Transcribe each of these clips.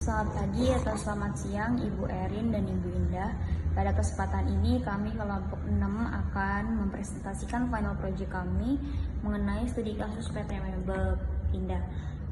Selamat pagi atau selamat siang Ibu Erin dan Ibu Indah. Pada kesempatan ini kami kelompok 6 akan mempresentasikan final project kami mengenai studi kasus PT Mebel Indah.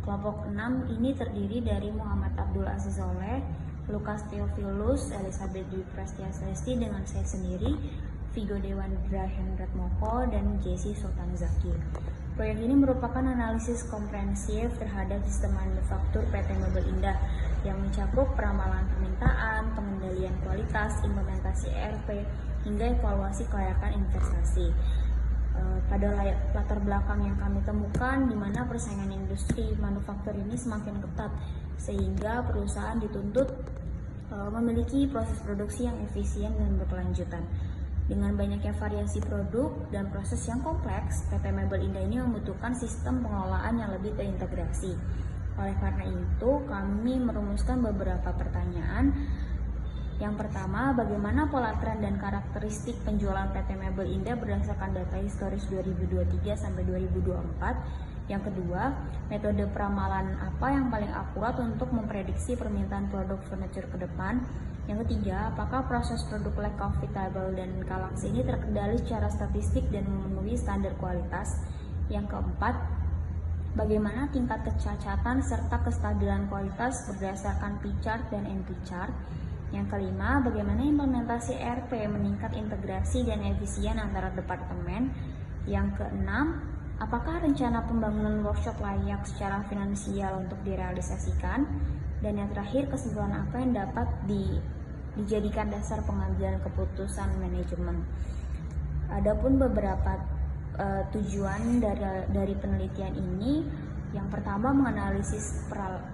Kelompok 6 ini terdiri dari Muhammad Abdul Aziz Soleh, Lukas Theophilus, Elizabeth Dwi Prastiasesti dengan saya sendiri, Vigo Dewandra Hendrat Moko, dan Jesse Sultan Zaki. Proyek ini merupakan analisis komprehensif terhadap sistem manufaktur PT Mebel Indah yang mencakup peramalan permintaan, pengendalian kualitas, implementasi ERP, hingga evaluasi kelayakan investasi. Pada latar belakang yang kami temukan, di mana persaingan industri manufaktur ini semakin ketat, sehingga perusahaan dituntut memiliki proses produksi yang efisien dan berkelanjutan. Dengan banyaknya variasi produk dan proses yang kompleks, PT Mebel Indah ini membutuhkan sistem pengelolaan yang lebih terintegrasi. Oleh karena itu, kami merumuskan beberapa pertanyaan. Yang pertama, bagaimana pola tren dan karakteristik penjualan PT Mebel Indah berdasarkan data historis 2023 sampai 2024? Yang kedua, metode peramalan apa yang paling akurat untuk memprediksi permintaan produk furniture ke depan? Yang ketiga, apakah proses produk lack profitable dan Galaxy ini terkendali secara statistik dan memenuhi standar kualitas? Yang keempat, bagaimana tingkat kecacatan serta kestabilan kualitas berdasarkan P-chart dan NP-chart? Yang kelima, bagaimana implementasi ERP meningkat integrasi dan efisien antara departemen? Yang keenam, apakah rencana pembangunan workshop layak secara finansial untuk direalisasikan? Dan yang terakhir, kesimpulan apa yang dapat dijadikan dasar pengambilan keputusan manajemen? Adapun beberapa tujuan dari penelitian ini, yang pertama menganalisis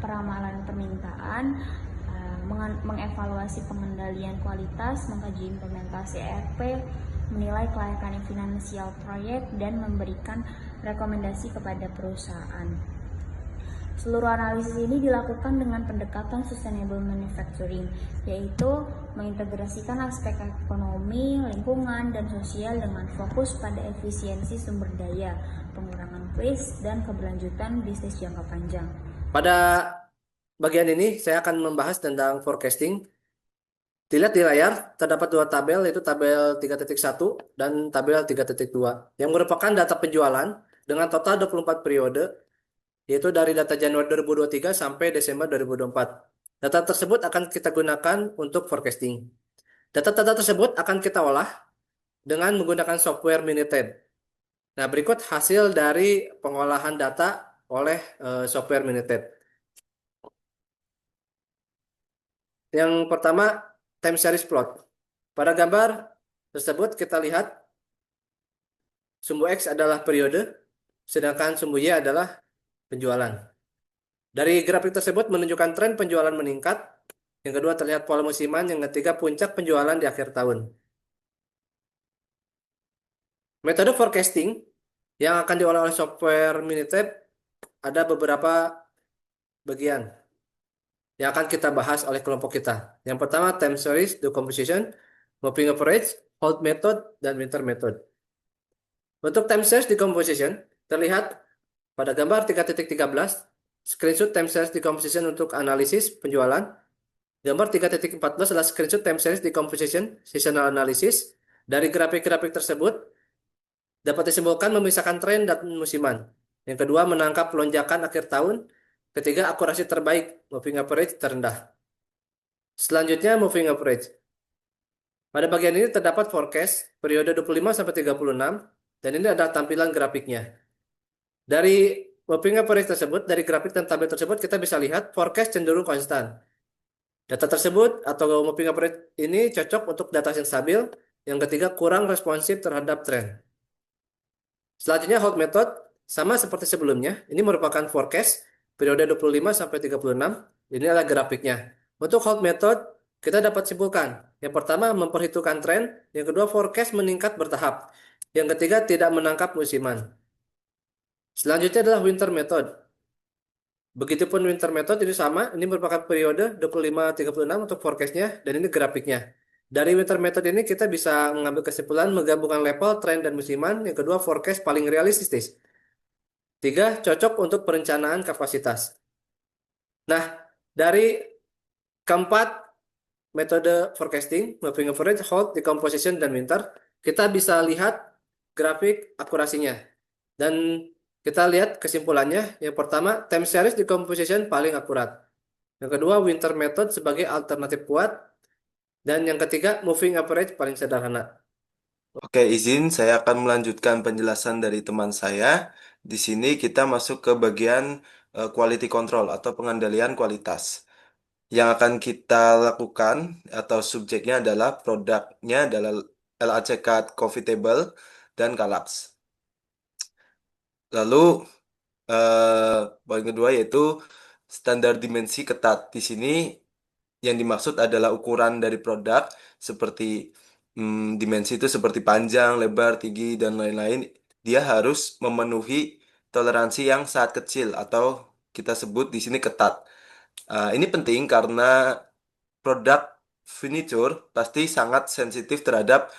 peramalan permintaan, mengevaluasi pengendalian kualitas, mengkaji implementasi ERP, menilai kelayakan finansial proyek, dan memberikan rekomendasi kepada perusahaan. Seluruh analisis ini dilakukan dengan pendekatan sustainable manufacturing, yaitu mengintegrasikan aspek ekonomi, lingkungan, dan sosial dengan fokus pada efisiensi sumber daya, pengurangan waste, dan keberlanjutan bisnis jangka panjang. Pada bagian ini saya akan membahas tentang forecasting. Dilihat di layar, terdapat dua tabel, yaitu tabel 3.1 dan tabel 3.2, yang merupakan data penjualan dengan total 24 periode, yaitu dari data Januari 2023 sampai Desember 2024. Data tersebut akan kita gunakan untuk forecasting. Data-data tersebut akan kita olah dengan menggunakan software Minitab. Nah, berikut hasil dari pengolahan data oleh software Minitab. Yang pertama, time series plot. Pada gambar tersebut kita lihat sumbu X adalah periode, sedangkan sumbu Y adalah penjualan. Dari grafik tersebut menunjukkan tren penjualan meningkat. Yang kedua terlihat pola musiman. Yang ketiga puncak penjualan di akhir tahun. Metode forecasting yang akan diolah oleh software Minitab ada beberapa bagian yang akan kita bahas oleh kelompok kita. Yang pertama, time series decomposition, moving average, hold method, dan winter method. Untuk time series decomposition terlihat pada gambar 3.13, screenshot time series decomposition untuk analisis penjualan. Gambar 3.14 adalah screenshot time series decomposition seasonal analysis. Dari grafik-grafik tersebut dapat disimpulkan memisahkan tren dan musiman. Yang kedua, menangkap lonjakan akhir tahun. Ketiga, akurasi terbaik, moving average terendah. Selanjutnya, moving average. Pada bagian ini terdapat forecast periode 25 sampai 36 dan ini adalah tampilan grafiknya. Dari moving average tersebut, dari grafik dan tabel tersebut kita bisa lihat forecast cenderung konstan. Data tersebut atau moving average ini cocok untuk data yang stabil. Yang ketiga, kurang responsif terhadap tren. Selanjutnya, hold method sama seperti sebelumnya. Ini merupakan forecast periode 25 sampai 36. Ini adalah grafiknya. Untuk hold method kita dapat simpulkan. Yang pertama, memperhitungkan tren. Yang kedua, forecast meningkat bertahap. Yang ketiga, tidak menangkap musiman. Selanjutnya adalah winter method. Begitupun winter method ini sama. Ini merupakan periode 25-36 untuk forecastnya. Dan ini grafiknya. Dari winter method ini kita bisa mengambil kesimpulan menggabungkan level, tren, dan musiman. Yang kedua, forecast paling realistis. Tiga, cocok untuk perencanaan kapasitas. Nah, dari keempat, metode forecasting, moving average, hold, decomposition, dan winter. Kita bisa lihat grafik akurasinya. Dan kita lihat kesimpulannya. Yang pertama, time series decomposition paling akurat. Yang kedua, winter method sebagai alternatif kuat. Dan yang ketiga, moving average paling sederhana. Oke, izin saya akan melanjutkan penjelasan dari teman saya. Di sini kita masuk ke bagian quality control atau pengendalian kualitas. Yang akan kita lakukan atau subjeknya adalah produknya adalah LACK Coffee Table dan Kalax. Lalu poin kedua yaitu standar dimensi ketat. Di sini yang dimaksud adalah ukuran dari produk seperti dimensi itu seperti panjang, lebar, tinggi, dan lain-lain. Dia harus memenuhi toleransi yang sangat kecil atau kita sebut di sini ketat. Ini penting karena produk furniture pasti sangat sensitif terhadap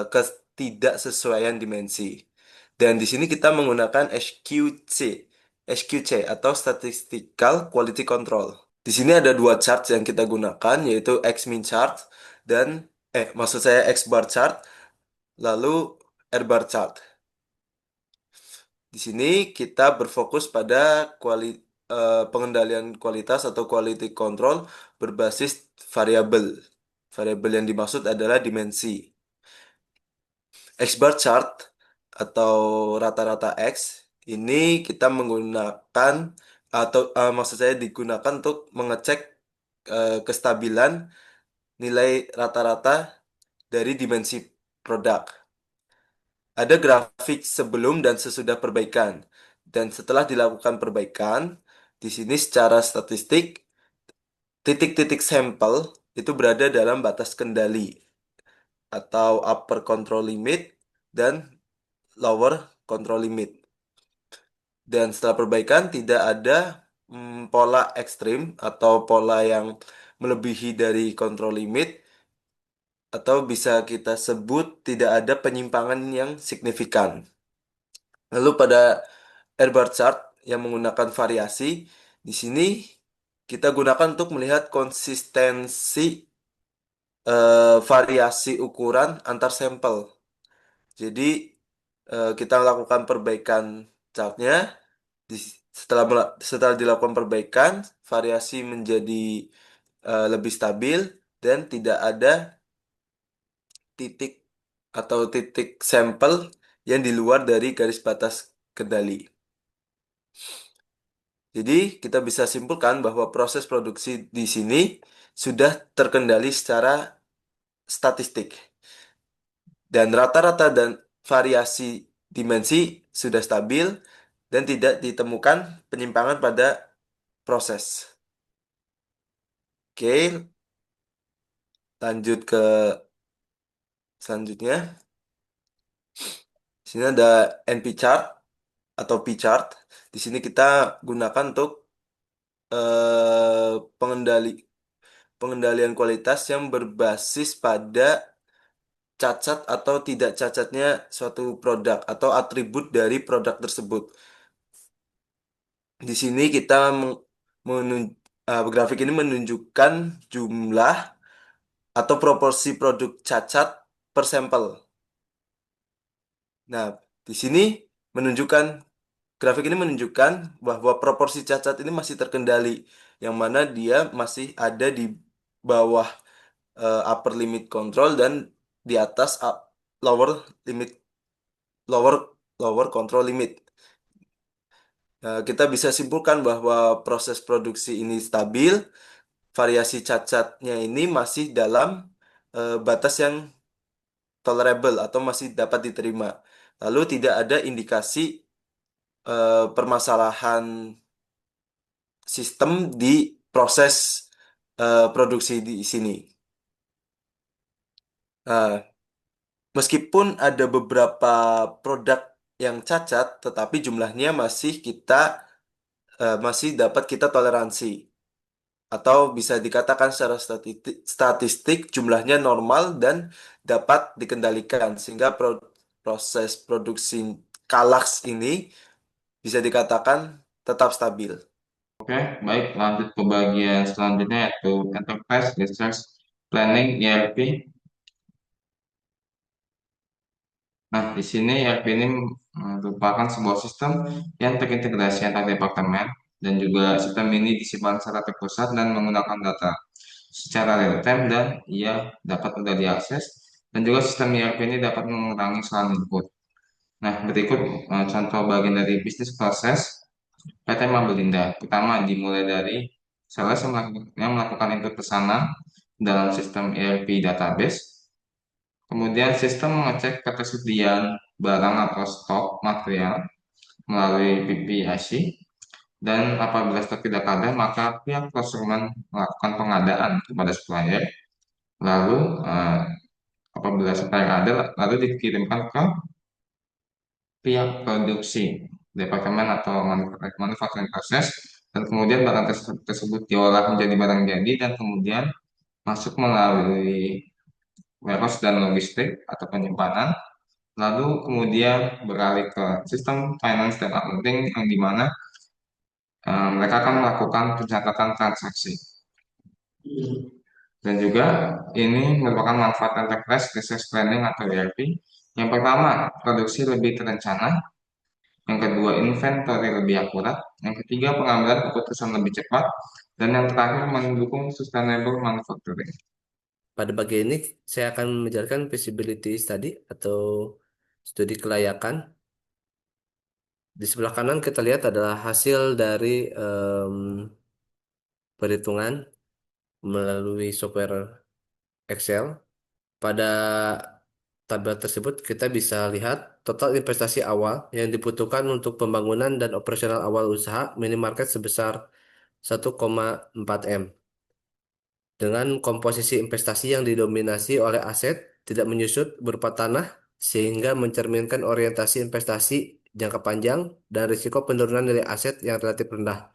ketidaksesuaian dimensi. Dan di sini kita menggunakan SQC atau Statistical Quality Control. Di sini ada dua chart yang kita gunakan, yaitu X-min chart dan maksud saya X-bar chart, lalu R-bar chart. Di sini kita berfokus pada pengendalian kualitas atau quality control berbasis variabel. Variabel yang dimaksud adalah dimensi. X-bar chart atau rata-rata X ini kita menggunakan atau maksud saya digunakan untuk mengecek kestabilan nilai rata-rata dari dimensi produk. Ada grafik sebelum dan sesudah perbaikan. Dan setelah dilakukan perbaikan, di sini secara statistik, titik-titik sampel itu berada dalam batas kendali atau upper control limit dan lower control limit. Dan setelah perbaikan tidak ada pola ekstrim atau pola yang melebihi dari control limit atau bisa kita sebut tidak ada penyimpangan yang signifikan. Lalu pada R-bar chart yang menggunakan variasi, di sini kita gunakan untuk melihat konsistensi variasi ukuran antar sampel. Jadi kita lakukan perbaikan chartnya, setelah dilakukan perbaikan, variasi menjadi lebih stabil dan tidak ada titik atau titik sampel yang di luar dari garis batas kendali. Jadi kita bisa simpulkan bahwa proses produksi di sini sudah terkendali secara statistik. Dan rata-rata dan variasi dimensi sudah stabil dan tidak ditemukan penyimpangan pada proses. Oke, lanjut ke selanjutnya. Di sini ada NP chart atau P chart. Di sini kita gunakan untuk eh, pengendalian kualitas yang berbasis pada cacat atau tidak cacatnya suatu produk atau atribut dari produk tersebut. Di sini kita grafik ini menunjukkan jumlah atau proporsi produk cacat per sampel. Nah, di sini menunjukkan grafik ini menunjukkan bahwa proporsi cacat ini masih terkendali, yang mana dia masih ada di bawah upper limit control dan di atas lower limit lower lower control limit. Kita bisa simpulkan bahwa proses produksi ini stabil, variasi cacatnya ini masih dalam batas yang tolerable atau masih dapat diterima. Lalu tidak ada indikasi permasalahan sistem di proses produksi di sini. Nah, meskipun ada beberapa produk yang cacat, tetapi jumlahnya masih dapat kita toleransi. Atau bisa dikatakan secara statistik jumlahnya normal dan dapat dikendalikan sehingga proses produksi Kalax ini bisa dikatakan tetap stabil. Oke, baik, lanjut ke bagian selanjutnya yaitu Enterprise Research Planning ERP. Nah, di sini ERP ini merupakan sebuah sistem yang terintegrasi antar departemen dan juga sistem ini disimpan secara terpusat dan menggunakan data secara real time dan ia dapat mudah diakses dan juga sistem ERP ini dapat mengurangi kesalahan input. Nah, berikut contoh bagian dari bisnis proses PT Mabelinda. Pertama, dimulai dari sales yang melakukan input pesanan dalam sistem ERP database. Kemudian sistem mengecek ketersediaan barang atau stok material melalui PPIC. Dan apabila stok tidak ada, maka pihak procurement melakukan pengadaan kepada supplier. Lalu apabila supplier ada, lalu dikirimkan ke pihak produksi, departemen atau manufacturing proses, dan kemudian barang tersebut diolah menjadi barang jadi dan kemudian masuk melalui warehouse dan logistik atau penyimpanan, lalu kemudian beralih ke sistem finance dan accounting yang dimana mereka akan melakukan pencatatan transaksi. Dan juga ini merupakan manfaat enterprise resource planning atau ERP. Yang pertama, produksi lebih terencana. Yang kedua, inventory lebih akurat. Yang ketiga, pengambilan keputusan lebih cepat. Dan yang terakhir, mendukung sustainable manufacturing. Pada bagian ini saya akan menjelaskan feasibility study atau studi kelayakan. Di sebelah kanan kita lihat adalah hasil dari perhitungan melalui software Excel. Pada tabel tersebut kita bisa lihat total investasi awal yang dibutuhkan untuk pembangunan dan operasional awal usaha minimarket sebesar 1,4 M. Dengan komposisi investasi yang didominasi oleh aset tidak menyusut berupa tanah sehingga mencerminkan orientasi investasi jangka panjang dan risiko penurunan nilai aset yang relatif rendah.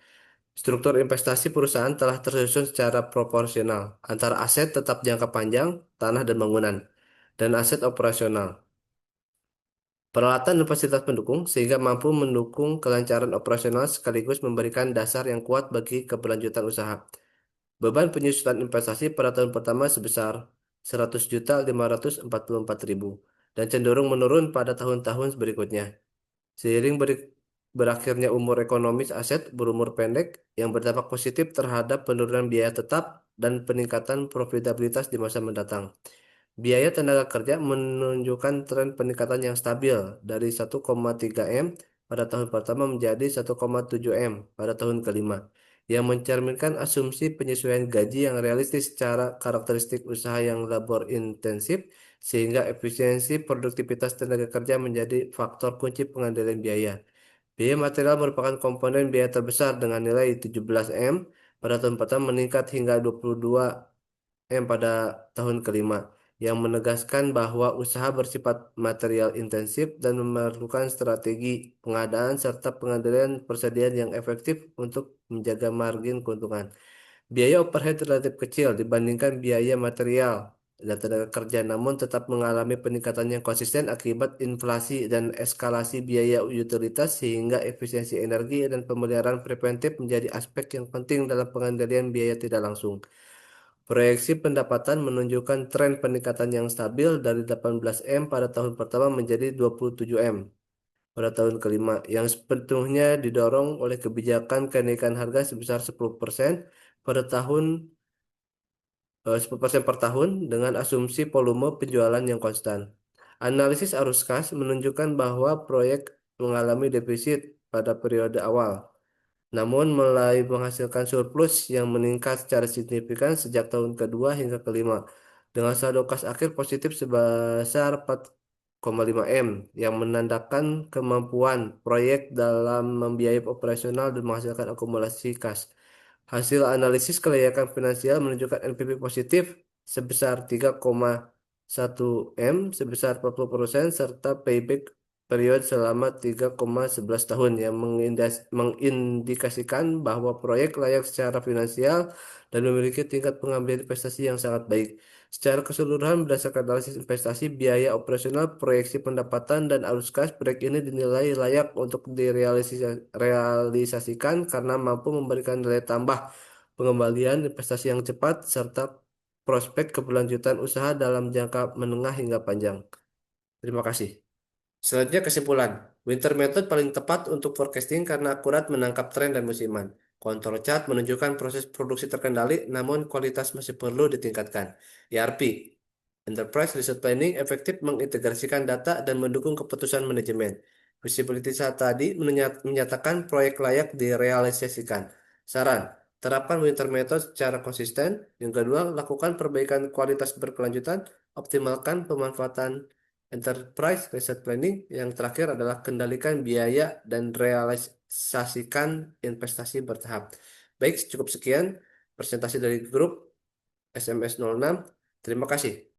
Struktur investasi perusahaan telah tersusun secara proporsional antara aset tetap jangka panjang, tanah dan bangunan, dan aset operasional. Peralatan dan fasilitas pendukung sehingga mampu mendukung kelancaran operasional sekaligus memberikan dasar yang kuat bagi keberlanjutan usaha. Beban penyusutan investasi pada tahun pertama sebesar 100.544.000 dan cenderung menurun pada tahun-tahun berikutnya. Seiring berakhirnya umur ekonomis aset berumur pendek yang berdampak positif terhadap penurunan biaya tetap dan peningkatan profitabilitas di masa mendatang. Biaya tenaga kerja menunjukkan tren peningkatan yang stabil dari 1,3 M pada tahun pertama menjadi 1,7 M pada tahun kelima, yang mencerminkan asumsi penyesuaian gaji yang realistis secara karakteristik usaha yang labor intensif, sehingga efisiensi produktivitas tenaga kerja menjadi faktor kunci pengendalian biaya. Biaya material merupakan komponen biaya terbesar dengan nilai 17 M pada tahun pertama meningkat hingga 22 M pada tahun kelima, yang menegaskan bahwa usaha bersifat material intensif dan memerlukan strategi pengadaan serta pengendalian persediaan yang efektif untuk menjaga margin keuntungan. Biaya overhead relatif kecil dibandingkan biaya material dan tenaga kerja, namun tetap mengalami peningkatan yang konsisten akibat inflasi dan eskalasi biaya utilitas, sehingga efisiensi energi dan pemeliharaan preventif menjadi aspek yang penting dalam pengendalian biaya tidak langsung. Proyeksi pendapatan menunjukkan tren peningkatan yang stabil dari 18 M pada tahun pertama menjadi 27 M pada tahun kelima, yang sepenuhnya didorong oleh kebijakan kenaikan harga sebesar 10% pada tahun 10% per tahun dengan asumsi volume penjualan yang konstan. Analisis arus kas menunjukkan bahwa proyek mengalami defisit pada periode awal, namun mulai menghasilkan surplus yang meningkat secara signifikan sejak tahun kedua hingga kelima, dengan saldo kas akhir positif sebesar 4,5 M, yang menandakan kemampuan proyek dalam membiayai operasional dan menghasilkan akumulasi kas. Hasil analisis kelayakan finansial menunjukkan NPV positif sebesar 3,1 M sebesar 40% serta payback period selama 3,11 tahun, yang mengindikasikan bahwa proyek layak secara finansial dan memiliki tingkat pengambilan investasi yang sangat baik. Secara keseluruhan berdasarkan analisis investasi, biaya operasional, proyeksi pendapatan, dan arus kas, proyek ini dinilai layak untuk direalisasikan karena mampu memberikan nilai tambah, pengembalian investasi yang cepat, serta prospek keberlanjutan usaha dalam jangka menengah hingga panjang. Terima kasih. Selanjutnya kesimpulan. Winter method paling tepat untuk forecasting karena akurat menangkap tren dan musiman. Control chart menunjukkan proses produksi terkendali, namun kualitas masih perlu ditingkatkan. ERP, Enterprise Resource Planning efektif mengintegrasikan data dan mendukung keputusan manajemen. Visibility saat tadi menyatakan proyek layak direalisasikan. Saran, terapkan winter method secara konsisten. Yang kedua, lakukan perbaikan kualitas berkelanjutan, optimalkan pemanfaatan Enterprise Resource Planning. Yang terakhir adalah kendalikan biaya dan realisasikan investasi bertahap. Baik, cukup sekian presentasi dari grup SMS 06. Terima kasih.